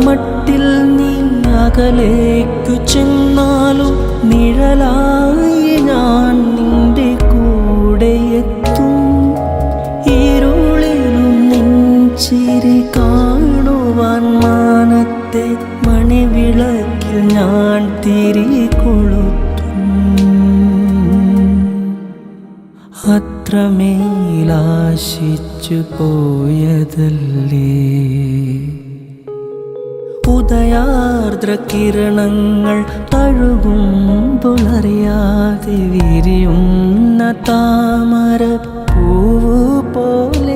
മട്ടിൽ നീ അകലേക്കു ചെന്നാലും നിഴലായി ഞാൻ നിന്റെ കൂടെയെത്തും. ഇരുളിലും നിൻ ചിരി കാണുവാൻ മാനത്തെ മണിവിളക്കിൽ ഞാൻ തിരി കൊളുത്തും. അത്രമേലാശിച്ചു പോയതല്ലേ ഉദയാർദ്ര കിരണങ്ങൾ തഴുകുമ്പോളറിയാതെ വിരിയുന്ന താമര പൂവ് പോലെ